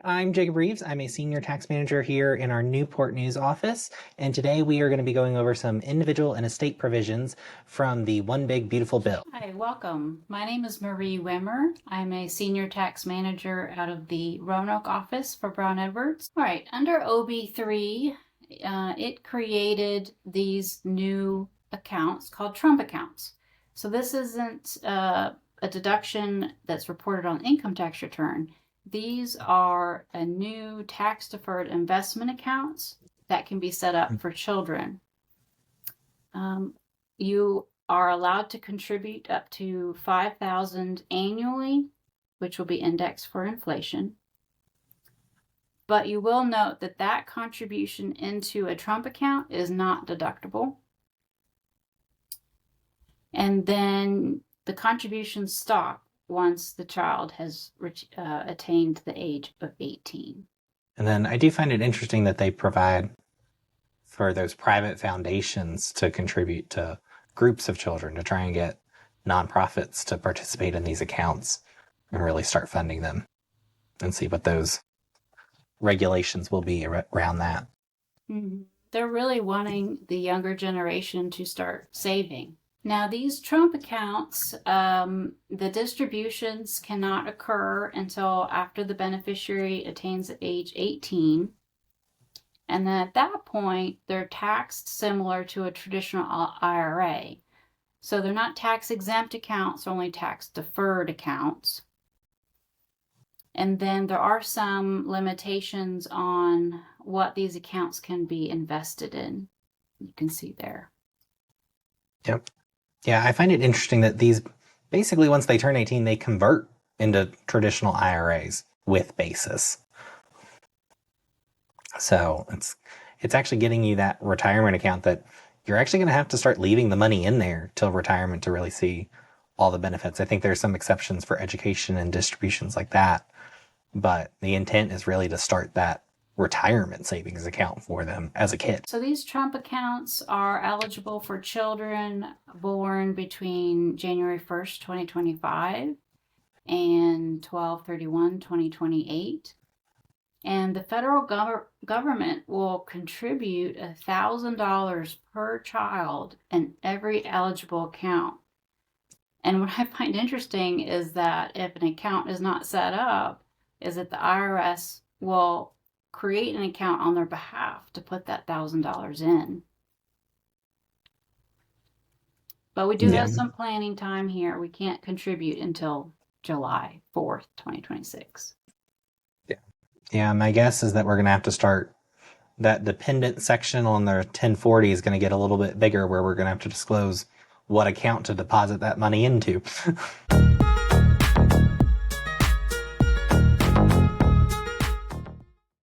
I'm Jacob Reeves. I'm a senior tax manager here in our Newport News office, and today we are going to be going over some individual and estate provisions from the One Big Beautiful Bill. Hi, welcome. My name is Marie Wimmer. I'm a senior tax manager out of the Roanoke office for Brown Edwards. All right, under OB3, it created these new accounts called Trump accounts. So this isn't a deduction that's reported on income tax return. These are a new tax-deferred investment accounts that can be set up for children. You are allowed to contribute up to $5,000 annually, which will be indexed for inflation. But you will note that that contribution into a Trump account is not deductible. And then the contributions stop once the child has attained the age of 18. And then I do find it interesting that they provide for those private foundations to contribute to groups of children to try and get nonprofits to participate in these accounts and really start funding them and see what those regulations will be around that. Mm-hmm. They're really wanting the younger generation to start saving. Now, these Trump accounts, the distributions cannot occur until after the beneficiary attains age 18. And then at that point, they're taxed similar to a traditional IRA. So they're not tax exempt accounts, only tax deferred accounts. And then there are some limitations on what these accounts can be invested in. You can see there. Yep. Yeah, I find it interesting that these, basically once they turn 18, they convert into traditional IRAs with basis. So it's actually getting you that retirement account that you're actually going to have to start leaving the money in there till retirement to really see all the benefits. I think there's some exceptions for education and distributions like that, but the intent is really to start that retirement savings account for them as a kid. So these Trump accounts are eligible for children born between January 1st, 2025 and 12/31/2028. And the federal government will contribute $1,000 per child in every eligible account. And what I find interesting is that if an account is not set up, is that the IRS will create an account on their behalf to put that $1,000 in. But we do have some planning time here. We can't contribute until July 4th, 2026. Yeah, my guess is that we're going to have to start that dependent section on the 1040 is going to get a little bit bigger where we're going to have to disclose what account to deposit that money into.